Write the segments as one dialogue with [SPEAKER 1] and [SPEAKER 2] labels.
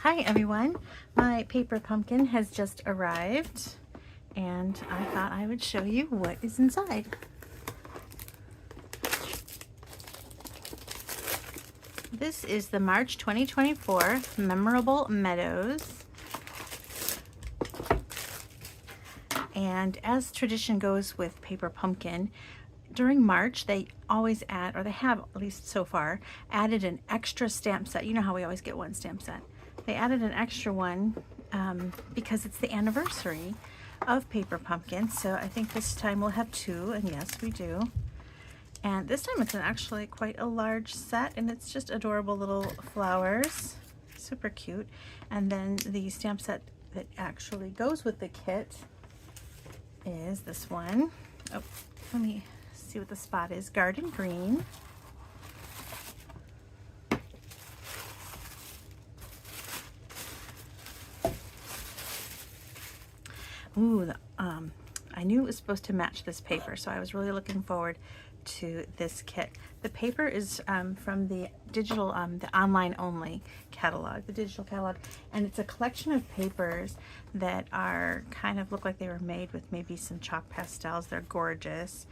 [SPEAKER 1] Hi everyone, my paper pumpkin has just arrived and I thought I would show you what is inside. This is the March 2024 Memorable Meadows, and as tradition goes with paper pumpkin, during March they always add, or they have at least so far, added an extra stamp set. You know how we always get one stamp set. They added an extra one because it's the anniversary of paper pumpkin, so I think this time we'll have two, and yes we do. And this time it's actually quite a large set, and it's just adorable little flowers, super cute. And then the stamp set that actually goes with the kit is this one. Oh, let me see what the spot is. Garden Green. Ooh, I knew it was supposed to match this paper, so I was really looking forward to this kit. The paper is from the digital, the online only catalog, the digital catalog, and it's a collection of papers that are kind of look like they were made with maybe some chalk pastels. They're gorgeous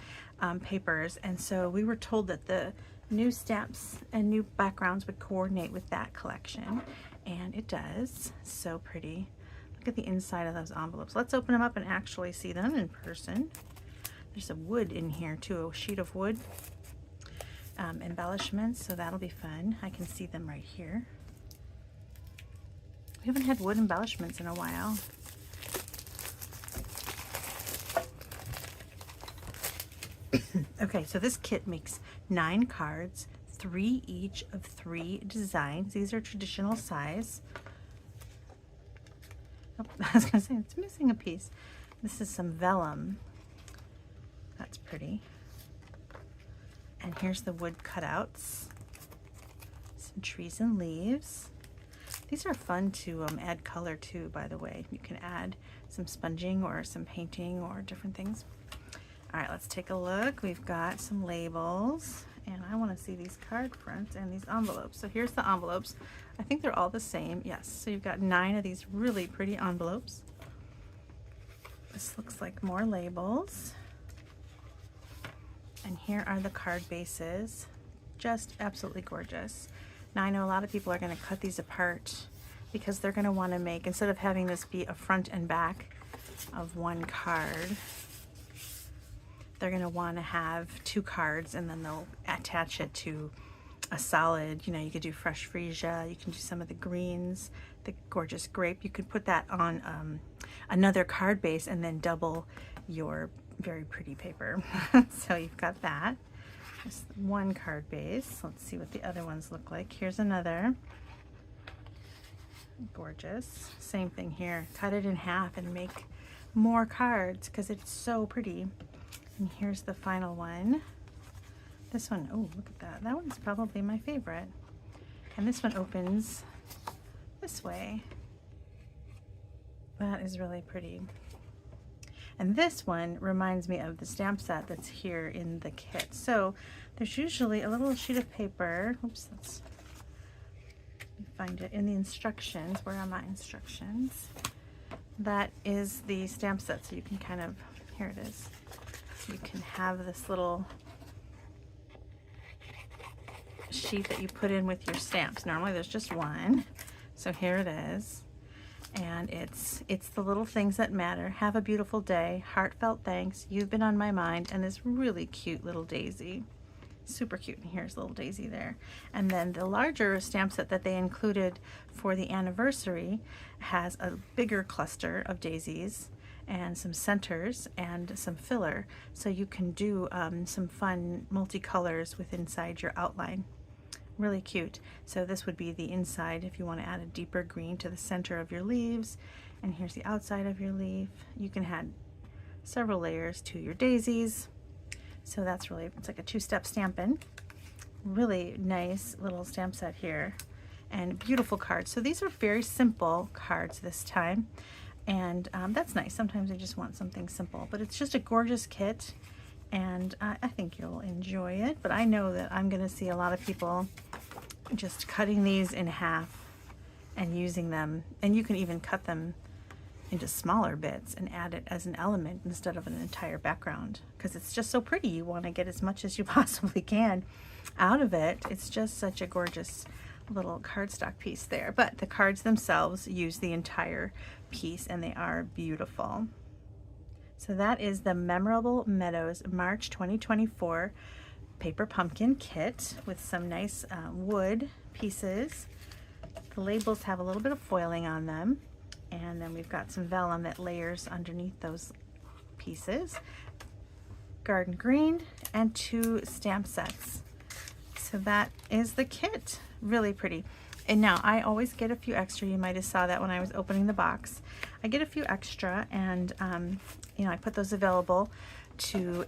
[SPEAKER 1] papers, and so we were told that the new stamps and new backgrounds would coordinate with that collection, and it does. So pretty. Look at the inside of those envelopes. Let's open them up and actually see them in person. There's a wood in here too, a sheet of wood embellishments, so that'll be fun. I can see them right here. We haven't had wood embellishments in a while. Okay, so this kit makes 9 cards, 3 each of 3 designs. These are traditional size. Oh, I was gonna say it's missing a piece. This is some vellum. That's pretty. And here's the wood cutouts. Some trees and leaves. These are fun to add color to, by the way. You can add some sponging or some painting or different things. All right, let's take a look. We've got some labels, and I want to see these card fronts and these envelopes. So here's the envelopes. I think they're all the same. Yes, so you've got 9 of these really pretty envelopes. This looks like more labels. And here are the card bases. Just absolutely gorgeous. Now I know a lot of people are going to cut these apart because they're going to want to make, instead of having this be a front and back of one card, they're going to want to have 2 cards, and then they'll attach it to a solid. You know, you could do fresh freesia, you can do some of the greens, the gorgeous grape. You could put that on another card base and then double your very pretty paper. So you've got that. Just one card base. Let's see what the other ones look like. Here's another. Gorgeous. Same thing here. Cut it in half and make more cards because it's so pretty. And here's the final one. This one, oh, look at that. That one's probably my favorite. And this one opens this way. That is really pretty. And this one reminds me of the stamp set that's here in the kit. So there's usually a little sheet of paper. Oops, let's find it in the instructions. Where are my instructions? That is the stamp set. So you can kind of, here it is. You can have this little sheet that you put in with your stamps. Normally there's just one. So here it is. And it's the little things that matter. Have a beautiful day. Heartfelt thanks. You've been on my mind. And this really cute little daisy. Super cute. And here's little daisy there. And then the larger stamp set that they included for the anniversary has a bigger cluster of daisies and some centers and some filler. So you can do some fun multicolors with inside your outline. Really cute. So this would be the inside if you want to add a deeper green to the center of your leaves. And here's the outside of your leaf. You can add several layers to your daisies. So that's really, it's like a 2-step Stampin'. Really nice little stamp set here. And beautiful cards. So these are very simple cards this time. And that's nice. Sometimes I just want something simple. But it's just a gorgeous kit. And I think you'll enjoy it, but I know that I'm going to see a lot of people just cutting these in half and using them, and you can even cut them into smaller bits and add it as an element instead of an entire background, because it's just so pretty. You want to get as much as you possibly can out of it. It's just such a gorgeous little cardstock piece there, but the cards themselves use the entire piece and they are beautiful. So that is the Memorable Meadows March 2024 Paper Pumpkin Kit with some nice wood pieces. The labels have a little bit of foiling on them, and then we've got some vellum that layers underneath those pieces. Garden green and 2 stamp sets. So that is the kit. Really pretty. And now I always get a few extra. You might have saw that when I was opening the box. I get a few extra, and you know, I put those available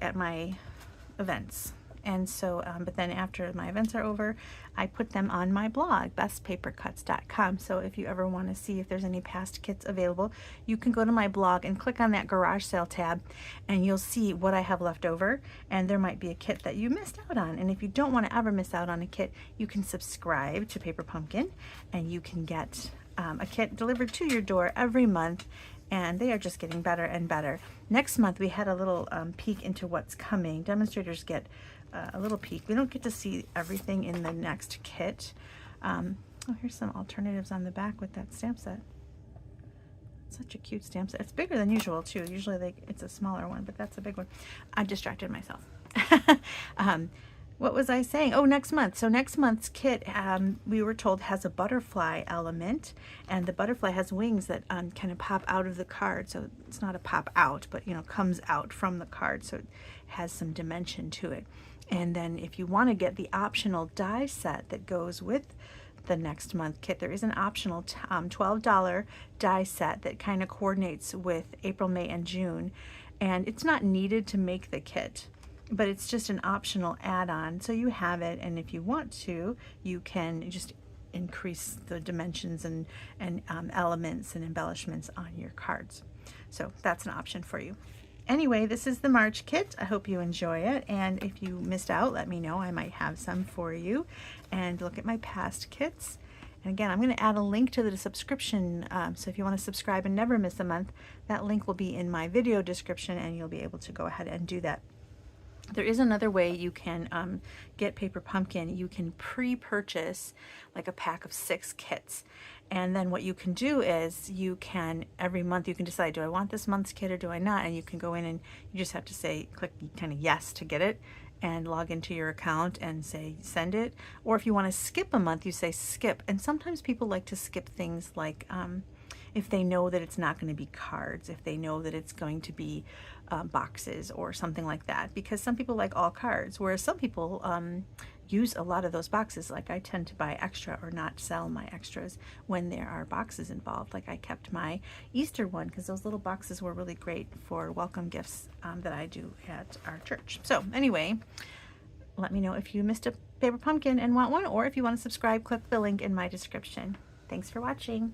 [SPEAKER 1] at my events. And so, but then after my events are over, I put them on my blog, bestpapercuts.com. So if you ever want to see if there's any past kits available, you can go to my blog and click on that garage sale tab, and you'll see what I have left over, and there might be a kit that you missed out on. And if you don't want to ever miss out on a kit, you can subscribe to Paper Pumpkin, and you can get a kit delivered to your door every month, and they are just getting better and better. Next month we had a little peek into what's coming. Demonstrators get a little peek. We don't get to see everything in the next kit. Oh, here's some alternatives on the back with that stamp set. Such a cute stamp set. It's bigger than usual too. Usually it's a smaller one, but that's a big one. I distracted myself. What was I saying? Oh, next month. So next month's kit, we were told, has a butterfly element, and the butterfly has wings that kind of pop out of the card. So it's not a pop out, but you know, comes out from the card. So it has some dimension to it. And then if you want to get the optional die set that goes with the next month kit, there is an optional $12 die set that kind of coordinates with April, May, and June. And it's not needed to make the kit, but it's just an optional add-on. So you have it, and if you want to, you can just increase the dimensions and elements and embellishments on your cards. So that's an option for you. Anyway, this is the March kit. I hope you enjoy it, and if you missed out, let me know. I might have some for you. And look at my past kits. And again, I'm going to add a link to the subscription, so if you want to subscribe and never miss a month, that link will be in my video description, and you'll be able to go ahead and do that. There is another way you can get Paper Pumpkin. You can pre-purchase like a pack of 6 kits. And then what you can do is you can, every month you can decide, do I want this month's kit or do I not? And you can go in and you just have to say, click kind of yes to get it, and log into your account and say send it. Or if you want to skip a month, you say skip. And sometimes people like to skip things like if they know that it's not going to be cards, if they know that it's going to be boxes or something like that, because some people like all cards, whereas some people use a lot of those boxes. Like I tend to buy extra or not sell my extras when there are boxes involved. Like I kept my Easter one because those little boxes were really great for welcome gifts that I do at our church. So anyway, let me know if you missed a Paper Pumpkin and want one, or if you want to subscribe, click the link in my description. Thanks for watching.